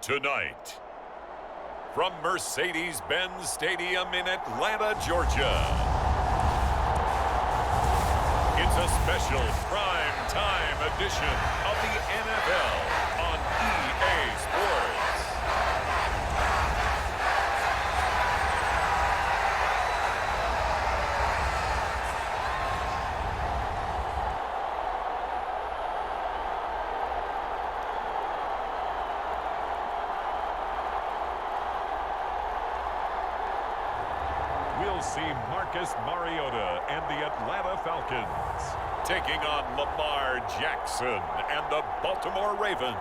Tonight, from Mercedes-Benz Stadium in Atlanta, Georgia, it's a special prime time edition of the NFL on EA Sports. We'll see Marcus Mariota and the Atlanta Falcons taking on Lamar Jackson and the Baltimore Ravens.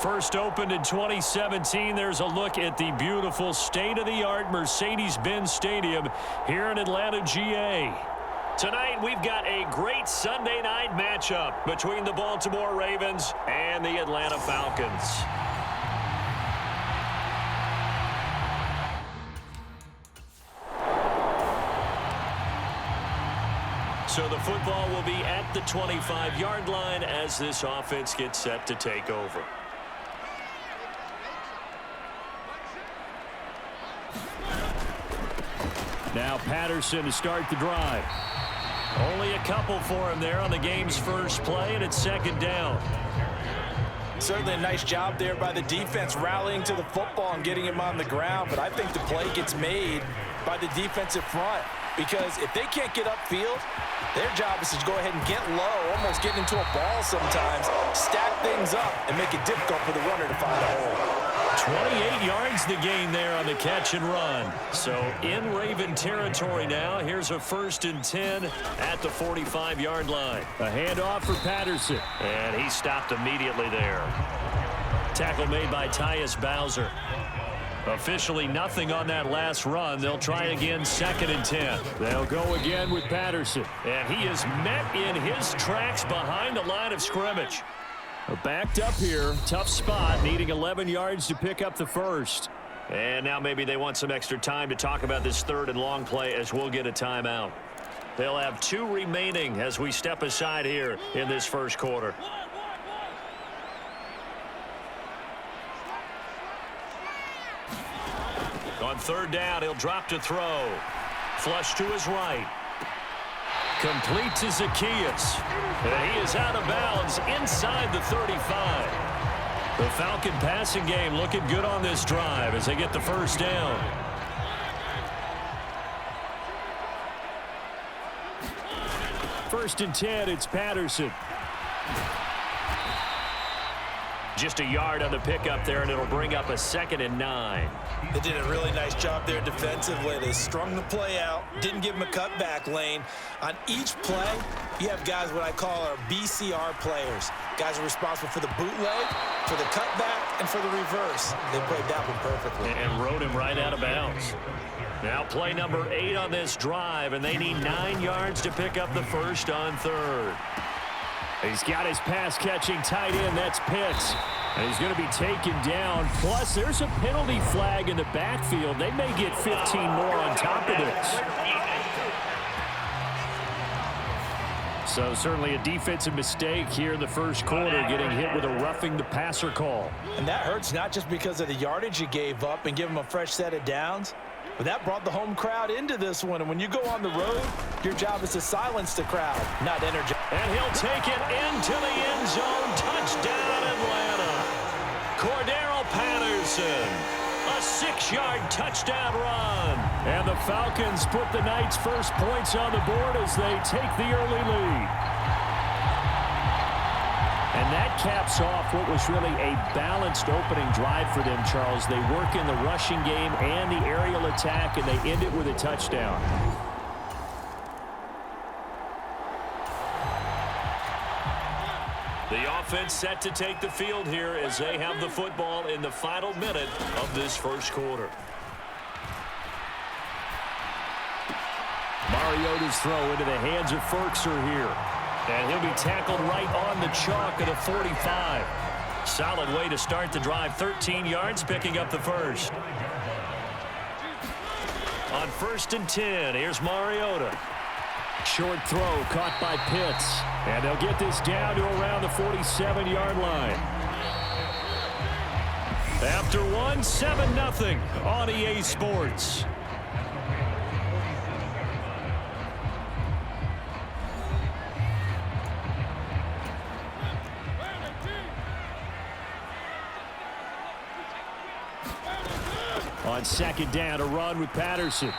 First opened in 2017, there's a look at the beautiful state-of-the-art Mercedes-Benz Stadium here in Atlanta, GA. Tonight, we've got a great Sunday night matchup between the Baltimore Ravens and the Atlanta Falcons. So the football will be at the 25-yard line as this offense gets set to take over. Now Patterson to start the drive. Only a couple for him there on the game's first play, and it's second down. Certainly a nice job there by the defense rallying to the football and getting him on the ground, but I think the play gets made by the defensive front because if they can't get upfield, their job is to go ahead and get low, almost get into a ball sometimes, stack things up, and make it difficult for the runner to find a hole. 28 yards the gain there on the catch and run. So in Raven territory now. Here's a 1st and 10 at the 45-yard line. A handoff for Patterson. And he stopped immediately there. Tackle made by Tyus Bowser. Officially nothing on that last run. They'll try again 2nd and 10. They'll go again with Patterson. And he is met in his tracks behind the line of scrimmage. Backed up here. Tough spot. Needing 11 yards to pick up the first. And now maybe they want some extra time to talk about this 3rd and long play as we'll get a timeout. They'll have 2 remaining as we step aside here in this first quarter. On 3rd down, he'll drop to throw. Flush to his right. Complete to Zacchaeus. And he is out of bounds inside the 35. The Falcon passing game looking good on this drive as they get the first down. First and 10, it's Patterson. Just a yard on the pickup there, and it'll bring up a 2nd and 9. They did a really nice job there defensively. They strung the play out, didn't give him a cutback lane. On each play, you have guys what I call our BCR players. Guys are responsible for the bootleg, for the cutback, and for the reverse. They played that one perfectly. And rode him right out of bounds. Now play number 8 on this drive, and they need 9 yards to pick up the first on 3rd. He's got his pass-catching tight end. That's Pitts. And he's going to be taken down. Plus, there's a penalty flag in the backfield. They may get 15 more on top of this. So certainly a defensive mistake here in the first quarter, getting hit with a roughing the passer call. And that hurts not just because of the yardage you gave up and give them a fresh set of downs, but that brought the home crowd into this one. And when you go on the road, your job is to silence the crowd, not energize. And he'll take it into the end zone. Touchdown, Atlanta. Cordero Patterson. A 6-yard touchdown run. And the Falcons put the Knights' first points on the board as they take the early lead. And that caps off what was really a balanced opening drive for them, Charles. They work in the rushing game and the aerial attack, and they end it with a touchdown. The offense set to take the field here as they have the football in the final minute of this first quarter. Mariota's throw into the hands of Ferkser here. And he'll be tackled right on the chalk at a 45. Solid way to start the drive. 13 yards, picking up the first. On 1st and 10, here's Mariota. Short throw caught by Pitts. And they'll get this down to around the 47-yard line. After one, 7-0 on EA Sports. On 2nd down, a run with Patterson.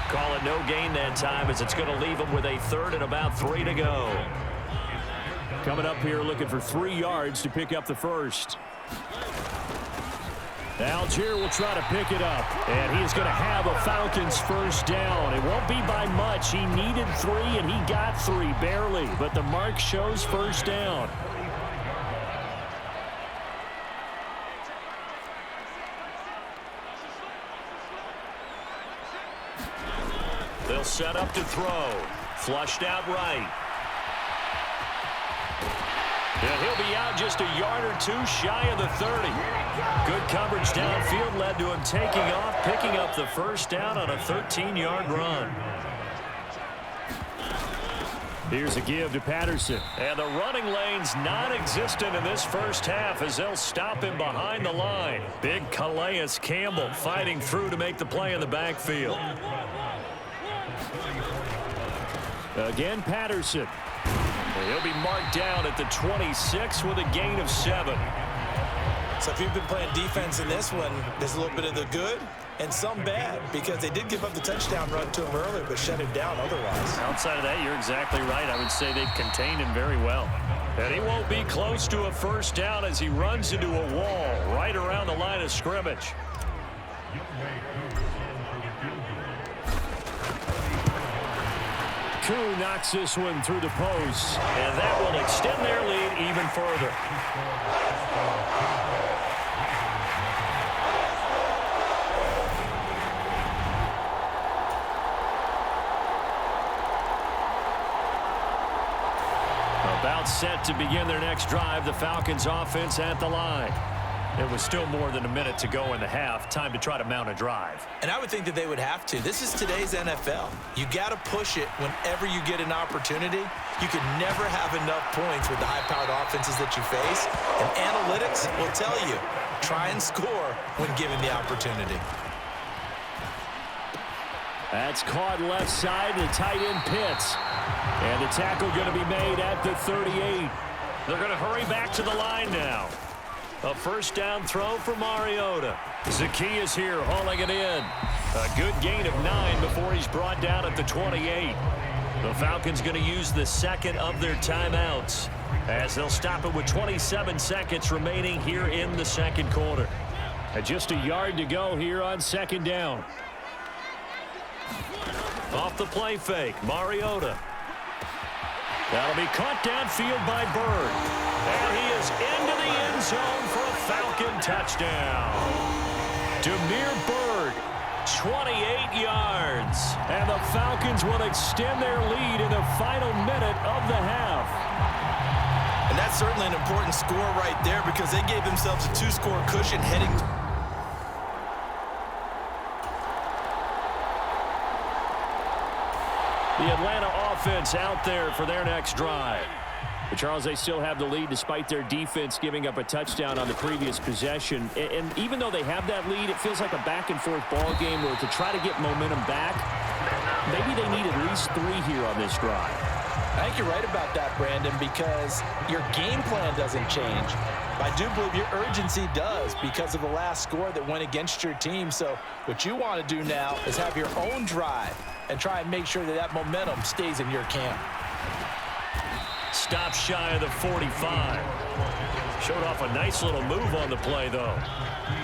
Call it no gain that time as it's going to leave him with a 3rd and about 3 to go. Coming up here looking for 3 yards to pick up the first. Algier will try to pick it up, and he is going to have a Falcons first down. It won't be by much. He needed 3, and he got 3, barely, but the mark shows first down. They'll set up to throw. Flushed out right. And he'll be out just a yard or 2 shy of the 30. Good coverage downfield led to him taking off, picking up the first down on a 13-yard run. Here's a give to Patterson. And the running lane's non-existent in this first half as they'll stop him behind the line. Big Calais Campbell fighting through to make the play in the backfield. Again, Patterson. He'll be marked down at the 26 with a gain of 7. So if you've been playing defense in this one, there's a little bit of the good and some bad because they did give up the touchdown run to him earlier but shut him down otherwise. Outside of that, you're exactly right. I would say they've contained him very well. And he won't be close to a first down as he runs into a wall right around the line of scrimmage. Koo knocks this one through the post, and that will extend their lead even further. About set to begin their next drive, the Falcons offense at the line. It was still more than a minute to go in the half. Time to try to mount a drive. And I would think that they would have to. This is today's NFL. You got to push it whenever you get an opportunity. You can never have enough points with the high-powered offenses that you face. And analytics will tell you, try and score when given the opportunity. That's caught left side to tight end Pitts. And the tackle going to be made at the 38. They're going to hurry back to the line now. A first down throw for Mariota. Zacchaeus here hauling it in. A good gain of 9 before he's brought down at the 28. The Falcons going to use the second of their timeouts as they'll stop it with 27 seconds remaining here in the second quarter. Just a yard to go here on 2nd down. Off the play fake, Mariota. That'll be caught downfield by Bird. And he is into the end zone for a Falcon touchdown. Demir Bird, 28 yards. And the Falcons will extend their lead in the final minute of the half. And that's certainly an important score right there because they gave themselves a 2-score cushion heading. The Atlanta offense out there for their next drive. But Charles, they still have the lead despite their defense giving up a touchdown on the previous possession. And even though they have that lead, it feels like a back-and-forth ball game where to try to get momentum back, maybe they need at least 3 here on this drive. I think you're right about that, Brandon, because your game plan doesn't change. I do believe your urgency does because of the last score that went against your team. So what you want to do now is have your own drive and try and make sure that that momentum stays in your camp. Stop shy of the 45. Showed off a nice little move on the play, though.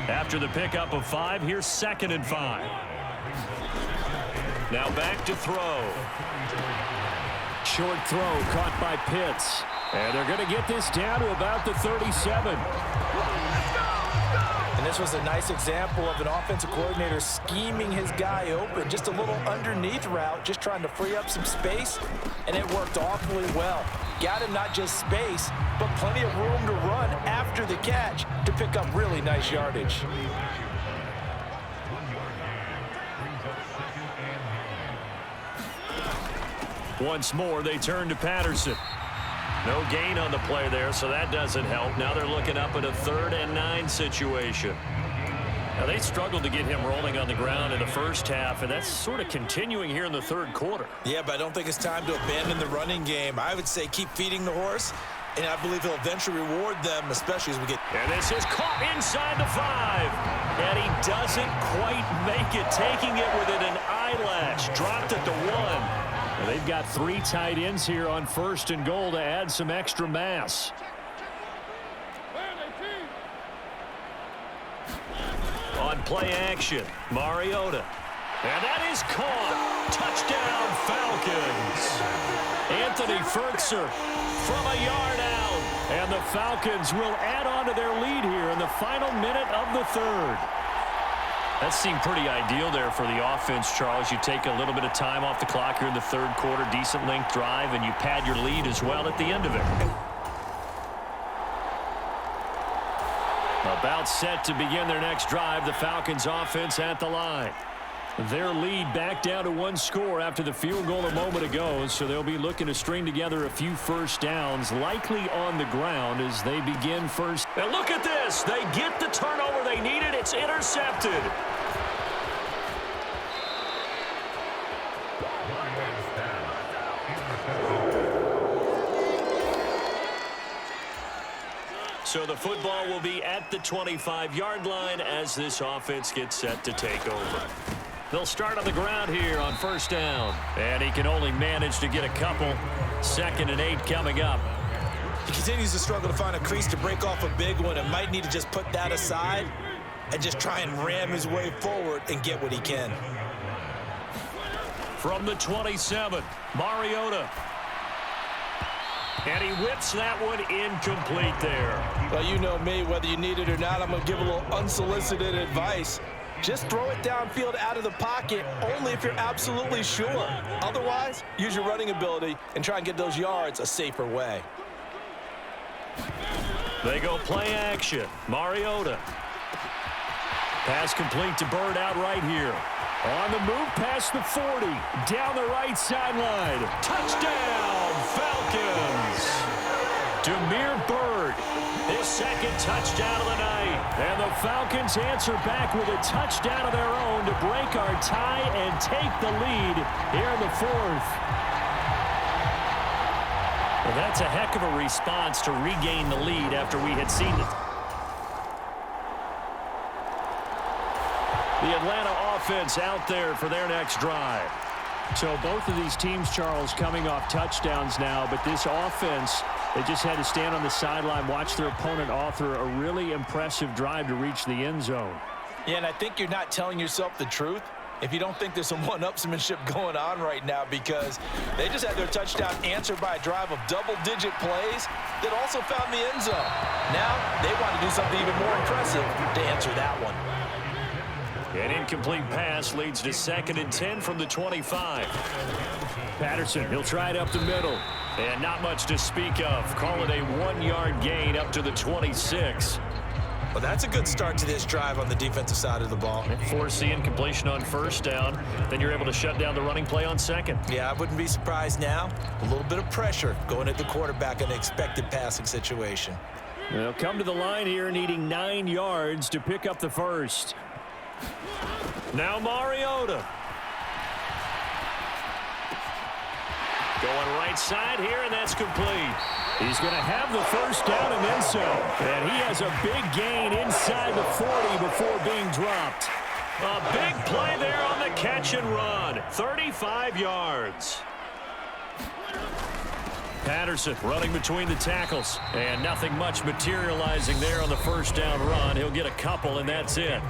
After the pickup of 5, here's 2nd and 5. Now back to throw. Short throw caught by Pitts. And they're going to get this down to about the 37. And this was a nice example of an offensive coordinator scheming his guy open. Just a little underneath route, just trying to free up some space, and it worked awfully well. Got him not just space, but plenty of room to run after the catch to pick up really nice yardage. Once more, they turn to Patterson. No gain on the play there, so that doesn't help. Now they're looking up at a 3rd and 9 situation. Now, they struggled to get him rolling on the ground in the first half, and that's sort of continuing here in the 3rd quarter. Yeah, but I don't think it's time to abandon the running game. I would say keep feeding the horse, and I believe he'll eventually reward them, especially as we get... And this is caught inside the 5. And he doesn't quite make it, taking it within an eyelash. Dropped at the 1. They've got 3 tight ends here on 1st and goal to add some extra mass. On play action, Mariota. And that is caught. Touchdown, Falcons. Anthony Ferkser from a yard out. And the Falcons will add on to their lead here in the final minute of the 3rd. That seemed pretty ideal there for the offense, Charles. You take a little bit of time off the clock here in the 3rd quarter, decent length drive, and you pad your lead as well at the end of it. About set to begin their next drive, the Falcons offense at the line. Their lead back down to 1 score after the field goal a moment ago, so they'll be looking to string together a few first downs, likely on the ground as they begin first. And look at this. They get the turnover they needed. It's intercepted. So the football will be at the 25-yard line as this offense gets set to take over. They'll start on the ground here on 1st down. And he can only manage to get a couple. 2nd and 8 coming up. He continues to struggle to find a crease to break off a big one and might need to just put that aside and just try and ram his way forward and get what he can. From the 27, Mariota. And he whips that one incomplete there. Well, you know me, whether you need it or not, I'm going to give a little unsolicited advice. Just throw it downfield out of the pocket only if you're absolutely sure. Otherwise, use your running ability and try and get those yards a safer way. They go play action. Mariota. Pass complete to Bird out right here. On the move past the 40. Down the right sideline. Touchdown, Falcons. Demir Bird. His 2nd touchdown of the night. And the Falcons answer back with a touchdown of their own to break our tie and take the lead here in the 4th. Well, that's a heck of a response to regain the lead after we had seen it. The Atlanta offense out there for their next drive. So both of these teams, Charles, coming off touchdowns now, but this offense, they just had to stand on the sideline, watch their opponent author a really impressive drive to reach the end zone. Yeah, and I think you're not telling yourself the truth if you don't think there's some one-upsmanship going on right now, because they just had their touchdown answered by a drive of double-digit plays that also found the end zone. Now they want to do something even more impressive to answer that one. An incomplete pass leads to 2nd and 10 from the 25. Patterson, he'll try it up the middle. And not much to speak of. Call it a 1-yard gain up to the 26. Well, that's a good start to this drive on the defensive side of the ball. Force the incompletion on 1st down. Then you're able to shut down the running play on 2nd. Yeah, I wouldn't be surprised now. A little bit of pressure going at the quarterback in an expected passing situation. They'll come to the line here needing 9 yards to pick up the 1st. Now Mariota. Going right side here, and that's complete. He's going to have the 1st down and then some. And he has a big gain inside the 40 before being dropped. A big play there on the catch and run. 35 yards. Patterson running between the tackles. And nothing much materializing there on the 1st down run. He'll get a couple, and that's it.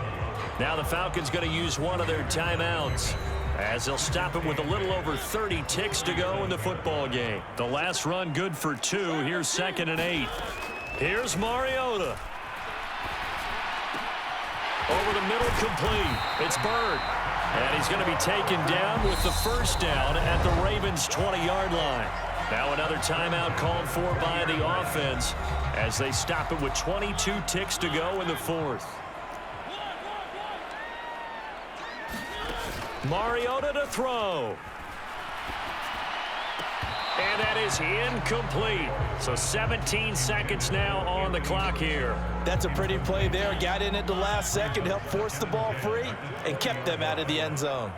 Now the Falcons going to use one of their timeouts. as they'll stop it with a little over 30 ticks to go in the football game. The last run good for 2. Here's 2nd and 8. Here's Mariota. Over the middle, complete. It's Bird. And he's going to be taken down with the first down at the Ravens' 20-yard line. Now another timeout called for by the offense as they stop it with 22 ticks to go in the 4th. Mariota to throw. And that is incomplete. So 17 seconds now on the clock here. That's a pretty play there. Got in at the last second, helped force the ball free, and kept them out of the end zone.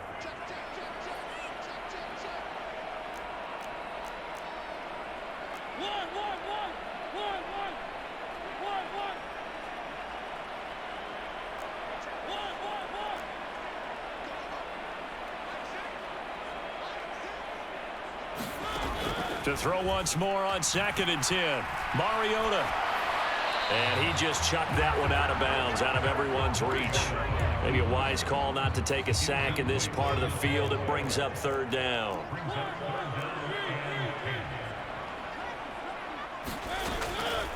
To throw once more on 2nd and 10. Mariota. And he just chucked that one out of bounds, out of everyone's reach. Maybe a wise call not to take a sack in this part of the field. It brings up 3rd down.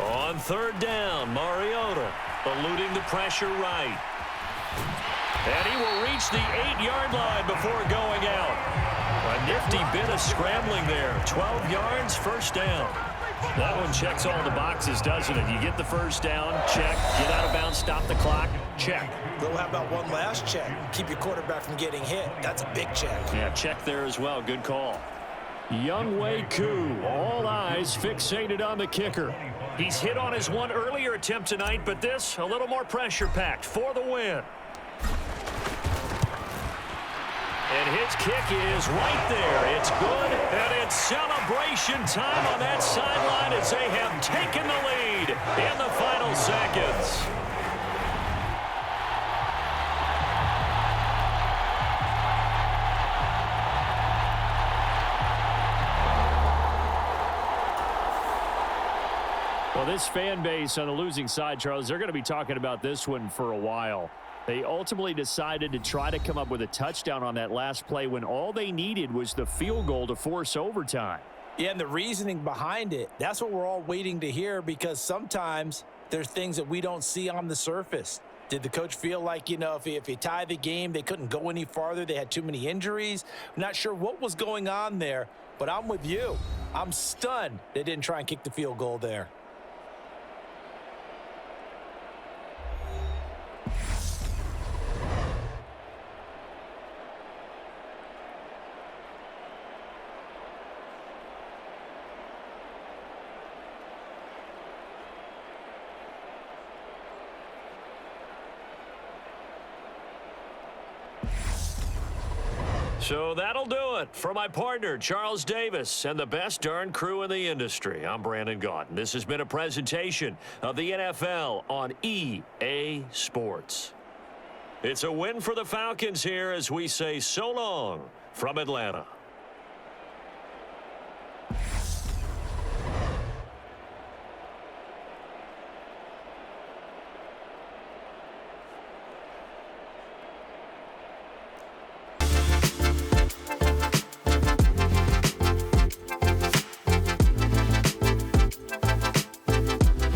On 3rd down, Mariota eluding the pressure right. And he will reach the 8-yard line before going out. A nifty bit of scrambling there. 12 yards, first down. That one checks all the boxes, doesn't it? You get the first down, check. Get out of bounds, stop the clock, check. Well, how about one last check? Keep your quarterback from getting hit. That's a big check. Yeah, check there as well. Good call. Younghoe Koo, all eyes fixated on the kicker. He's hit on his one earlier attempt tonight, but this a little more pressure-packed for the win. And his kick is right there. It's good, and it's celebration time on that sideline as they have taken the lead in the final seconds. Well, this fan base on the losing side, Charles, they're going to be talking about this one for a while. They ultimately decided to try to come up with a touchdown on that last play when all they needed was the field goal to force overtime. Yeah, and the reasoning behind it, that's what we're all waiting to hear, because sometimes there's things that we don't see on the surface. Did the coach feel like, if he tied the game, they couldn't go any farther, they had too many injuries? I'm not sure what was going on there, but I'm with you. I'm stunned they didn't try and kick the field goal there. So that'll do it for my partner, Charles Davis, and the best darn crew in the industry. I'm Brandon Gaunt. This has been a presentation of the NFL on EA Sports. It's a win for the Falcons here as we say so long from Atlanta.